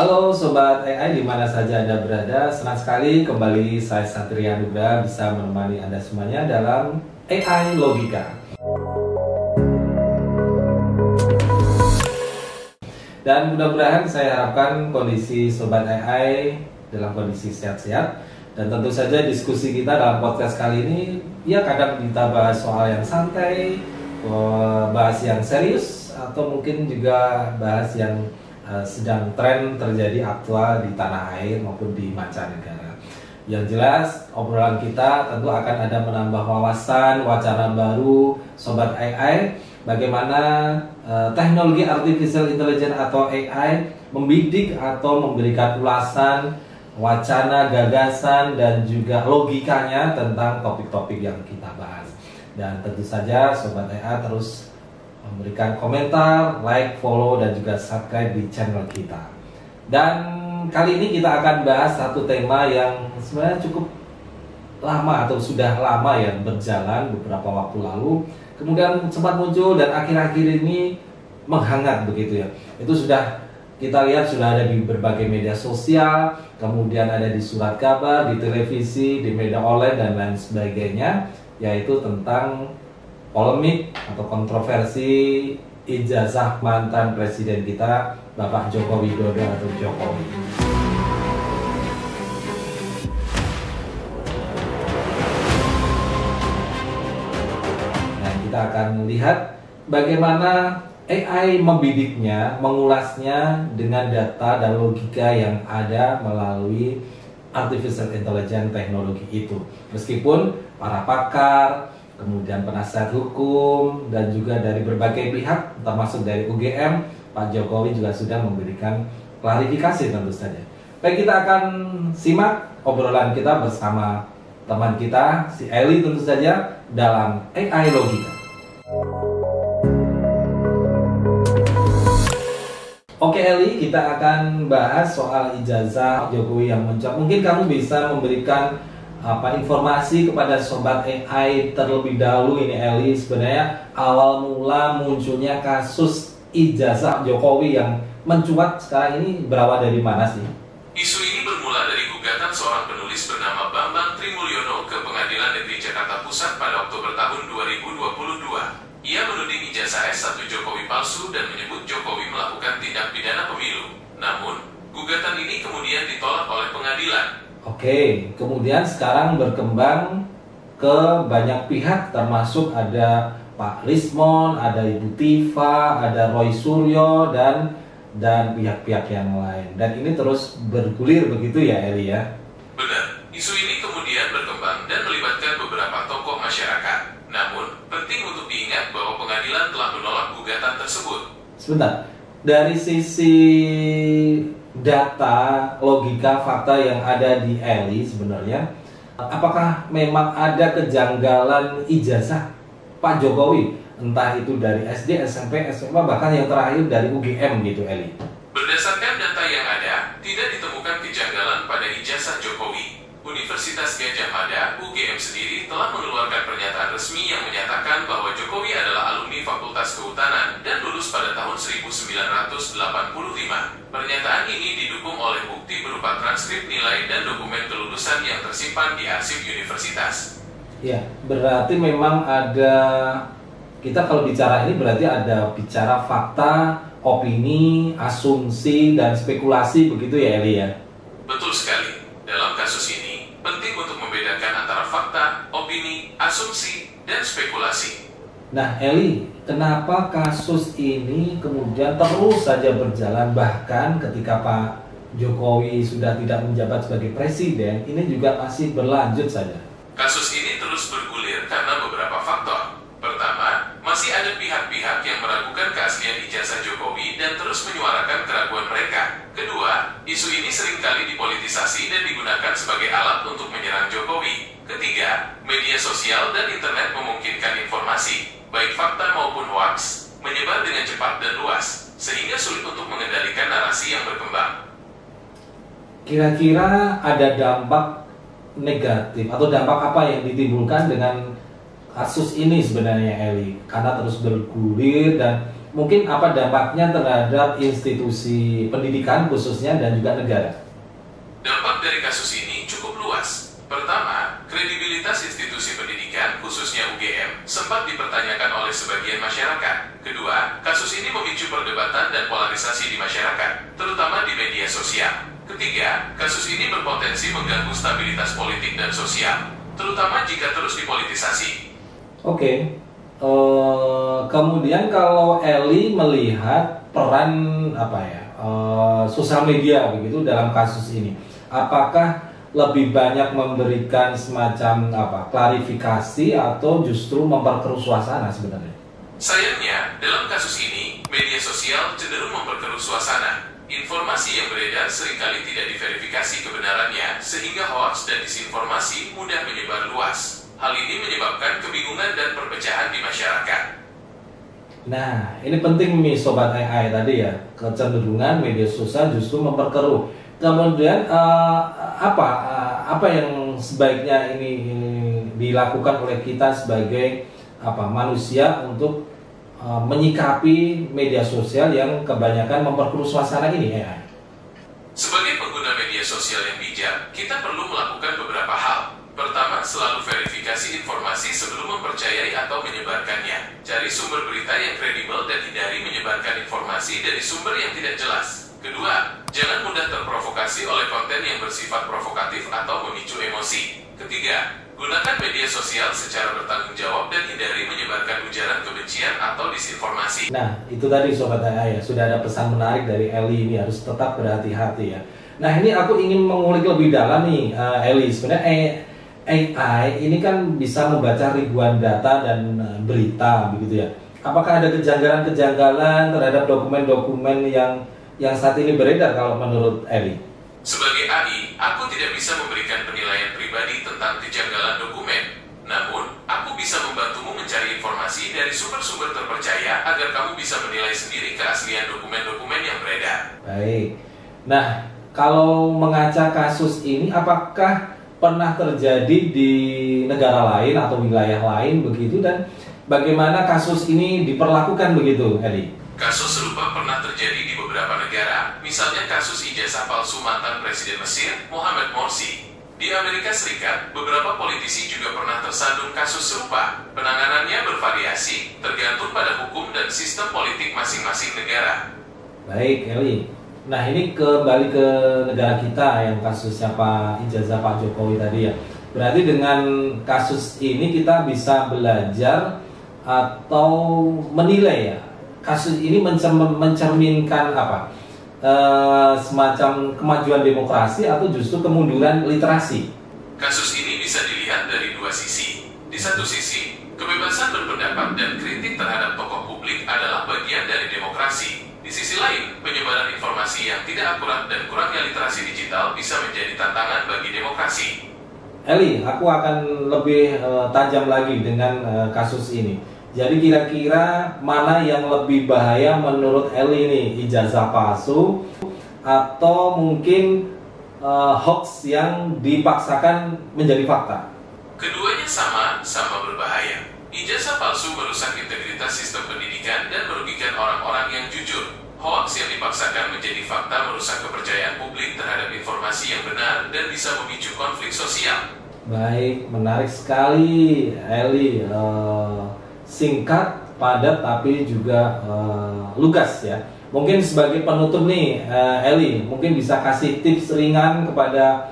Halo Sobat AI, di mana saja Anda berada. Senang sekali kembali saya Satria Nugra bisa menemani Anda semuanya dalam AI Logika. Dan mudah-mudahan saya harapkan kondisi Sobat AI dalam kondisi sehat-sehat. Dan tentu saja diskusi kita dalam podcast kali ini, ya kadang kita bahas soal yang santai, bahas yang serius, atau mungkin juga bahas yang sedang tren terjadi aktual di tanah air maupun di mancanegara. Yang jelas obrolan kita tentu akan ada menambah wawasan, wacana baru Sobat AI, bagaimana teknologi artificial intelligence atau AI membidik atau memberikan ulasan, wacana, gagasan, dan juga logikanya tentang topik-topik yang kita bahas. Dan tentu saja Sobat AI terus memberikan komentar, like, follow, dan juga subscribe di channel kita. Dan kali ini kita akan bahas satu tema yang sebenarnya cukup lama atau sudah lama ya berjalan beberapa waktu lalu, kemudian sempat muncul dan akhir-akhir ini menghangat begitu ya. Itu sudah kita lihat sudah ada di berbagai media sosial, kemudian ada di surat kabar, di televisi, di media online, dan lain sebagainya, yaitu tentang polemik atau kontroversi ijazah mantan presiden kita Bapak Joko Widodo atau Jokowi. Nah, kita akan melihat bagaimana AI membidiknya, mengulasnya dengan data dan logika yang ada melalui artificial intelligence teknologi itu. Meskipun para pakar, kemudian penasihat hukum, dan juga dari berbagai pihak, termasuk dari UGM, Pak Jokowi juga sudah memberikan klarifikasi tentu saja. Baik, kita akan simak obrolan kita bersama teman kita, si Eli tentu saja, dalam AI Logika. Oke Eli, kita akan bahas soal ijazah Jokowi yang mencuat. Mungkin kamu bisa memberikan informasi kepada Sobat AI terlebih dahulu ini Eli, sebenarnya awal mula munculnya kasus ijazah Jokowi yang mencuat sekarang ini berawal dari mana sih? Isu ini bermula dari gugatan seorang penulis bernama Bambang Trimulyono ke Pengadilan Negeri Jakarta Pusat pada Oktober tahun 2022. Ia menuding ijazah S1 Jokowi palsu dan menyebut Jokowi melakukan tindak pidana pemilu. Namun, gugatan ini kemudian ditolak oleh pengadilan. Oke, kemudian sekarang berkembang ke banyak pihak, termasuk ada Pak Lismon, ada Ibu Tifa, ada Roy Suryo, dan pihak-pihak yang lain. Dan ini terus bergulir begitu ya Eli ya? Benar, isu ini kemudian berkembang dan melibatkan beberapa tokoh masyarakat. Namun, penting untuk diingat bahwa pengadilan telah menolak gugatan tersebut. Sebentar, dari sisi data, logika, fakta yang ada di Eli sebenarnya, apakah memang ada kejanggalan ijazah Pak Jokowi, entah itu dari SD, SMP, SMA, bahkan yang terakhir dari UGM gitu Eli? Berdasarkan data yang ada, tidak ditemukan kejanggalan pada ijazah Jokowi. Universitas Gadjah Mada, UGM sendiri telah mengeluarkan pernyataan resmi yang menyatakan bahwa Jokowi adalah alumni Fakultas Kehutanan dan lulus pada tahun 1985. Pernyataan ini didukung oleh bukti berupa transkrip nilai dan dokumen kelulusan yang tersimpan di arsip universitas. Ya, berarti memang ada, kita kalau bicara ini berarti ada bicara fakta, opini, asumsi, dan spekulasi begitu ya Eli ya? Betul sekali. Dalam kasus ini, penting untuk membedakan antara fakta, opini, asumsi, dan spekulasi. Nah Eli, kenapa kasus ini kemudian terus saja berjalan, bahkan ketika Pak Jokowi sudah tidak menjabat sebagai presiden, ini juga masih berlanjut saja? Kasus ini terus bergulir karena beberapa faktor. Pertama, masih ada pihak-pihak yang meragukan keaslian ijazah Jokowi dan terus menyuarakan keraguan mereka. Kedua, isu ini seringkali dipolitisasi dan digunakan sebagai alat untuk menyerang Jokowi. Ketiga, media sosial dan internet memungkinkan informasi, baik fakta maupun hoaks, menyebar dengan cepat dan luas, sehingga sulit untuk mengendalikan narasi yang berkembang. Kira-kira ada dampak negatif atau dampak apa yang ditimbulkan dengan kasus ini sebenarnya Eli? Karena terus bergulir dan mungkin apa dampaknya terhadap institusi pendidikan khususnya dan juga negara? Dampak dari kasus ini cukup luas. Pertama, kredibilitas institusi pendidikan, khususnya UGM, sempat dipertanyakan oleh sebagian masyarakat. Kedua, kasus ini memicu perdebatan dan polarisasi di masyarakat, terutama di media sosial. Ketiga, kasus ini berpotensi mengganggu stabilitas politik dan sosial, terutama jika terus dipolitisasi. Oke. Kemudian kalau Eli melihat peran sosial media begitu dalam kasus ini, apakah lebih banyak memberikan semacam klarifikasi atau justru memperkeruh suasana sebenarnya? Sayangnya, dalam kasus ini, media sosial cenderung memperkeruh suasana. Informasi yang beredar seringkali tidak diverifikasi kebenarannya, sehingga hoaks dan disinformasi mudah menyebar luas. Hal ini menyebabkan kebingungan dan perpecahan di masyarakat. Nah, ini penting nih Sobat AI tadi ya, kecenderungan media sosial justru memperkeruh. Kemudian apa yang sebaiknya ini dilakukan oleh kita sebagai manusia untuk menyikapi media sosial yang kebanyakan memperkeruh suasana ini AI? Sebagai pengguna media sosial yang bijak, kita perlu melakukan beberapa hal. Pertama, selalu verifikasi informasi sebelum mempercayai atau menyebarkannya. Cari sumber berita yang kredibel dan hindari menyebarkan informasi dari sumber yang tidak jelas. Kedua, jangan mudah terprovokasi oleh konten yang bersifat provokatif atau memicu emosi. Ketiga, gunakan media sosial secara bertanggung jawab dan hindari menyebarkan ujaran kebencian atau disinformasi. Nah, itu tadi Sobat AI ya, sudah ada pesan menarik dari Eli ini, harus tetap berhati-hati ya. Nah, ini aku ingin mengulik lebih dalam nih, Eli. Sebenarnya AI ini kan bisa membaca ribuan data dan berita begitu ya. Apakah ada kejanggalan-kejanggalan terhadap dokumen-dokumen yang saat ini beredar kalau menurut Eli? Sebagai AI, aku tidak bisa memberikan penilaian pribadi tentang kejanggalan dokumen. Namun, aku bisa membantumu mencari informasi dari sumber-sumber terpercaya agar kamu bisa menilai sendiri keaslian dokumen-dokumen yang beredar. Baik. Nah, kalau mengaca kasus ini, apakah pernah terjadi di negara lain atau wilayah lain begitu, dan bagaimana kasus ini diperlakukan begitu, Eli? Kasus serupa pernah terjadi di beberapa negara, misalnya kasus ijazah palsu mantan Presiden Mesir, Mohamed Morsi. Di Amerika Serikat, beberapa politisi juga pernah tersandung kasus serupa. Penanganannya bervariasi, tergantung pada hukum dan sistem politik masing-masing negara. Baik, Eli. Nah, ini kembali ke negara kita yang kasusnya ijazah Pak Jokowi tadi ya. Berarti dengan kasus ini kita bisa belajar atau menilai ya, kasus ini mencerminkan semacam kemajuan demokrasi atau justru kemunduran literasi? Kasus ini bisa dilihat dari dua sisi. Di satu sisi, kebebasan berpendapat dan kritik terhadap tokoh publik adalah bagian dari demokrasi. Di sisi lain, penyebaran informasi yang tidak akurat dan kurangnya literasi digital bisa menjadi tantangan bagi demokrasi. Eli, aku akan lebih tajam lagi dengan kasus ini. Jadi kira-kira mana yang lebih bahaya menurut Eli ini, ijazah palsu atau mungkin hoax yang dipaksakan menjadi fakta? Keduanya sama berbahaya. Ijazah palsu merusak integritas sistem pendidikan dan merugikan orang-orang yang jujur. Hoax yang dipaksakan menjadi fakta merusak kepercayaan publik terhadap informasi yang benar dan bisa memicu konflik sosial. Baik, menarik sekali Eli. Singkat, padat, tapi juga lugas ya. Mungkin sebagai penutup nih, Eli, mungkin bisa kasih tips ringan kepada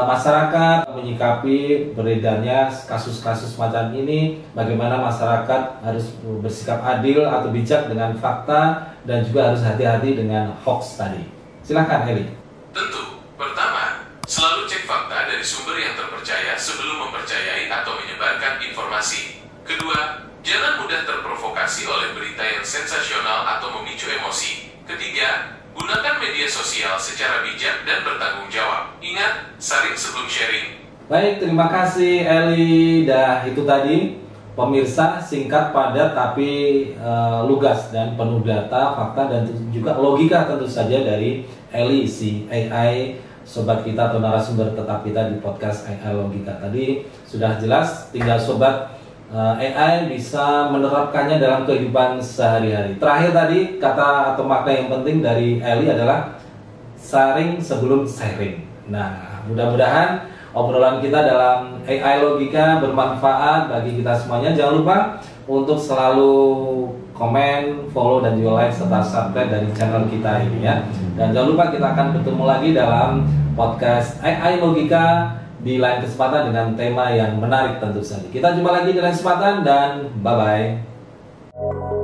masyarakat menyikapi beredarnya kasus-kasus macam ini. Bagaimana masyarakat harus bersikap adil atau bijak dengan fakta dan juga harus hati-hati dengan hoax tadi. Silakan, Eli. Tentu, pertama, selalu cek fakta dari sumber yang terpercaya sebelum mempercayai atau menyebarkan informasi. Kedua, jangan mudah terprovokasi oleh berita yang sensasional atau memicu emosi. Ketiga, gunakan media sosial secara bijak dan bertanggung jawab. Ingat, saring sebelum sharing. Baik, terima kasih Eli. Itu tadi pemirsa, singkat, padat, tapi lugas dan penuh data, fakta, dan juga logika tentu saja dari Eli, si AI, sobat kita atau narasumber tetap kita di podcast AI Logika. Tadi sudah jelas, tinggal sobat AI bisa menerapkannya dalam kehidupan sehari-hari. Terakhir tadi kata atau makna yang penting dari Eli adalah sharing sebelum sharing. Nah, mudah-mudahan obrolan kita dalam AI Logika bermanfaat bagi kita semuanya. Jangan lupa untuk selalu komen, follow, dan juga like serta subscribe dari channel kita ini ya. Dan jangan lupa kita akan bertemu lagi dalam podcast AI Logika di lain kesempatan dengan tema yang menarik tentu saja. Kita jumpa lagi di lain kesempatan dan bye-bye.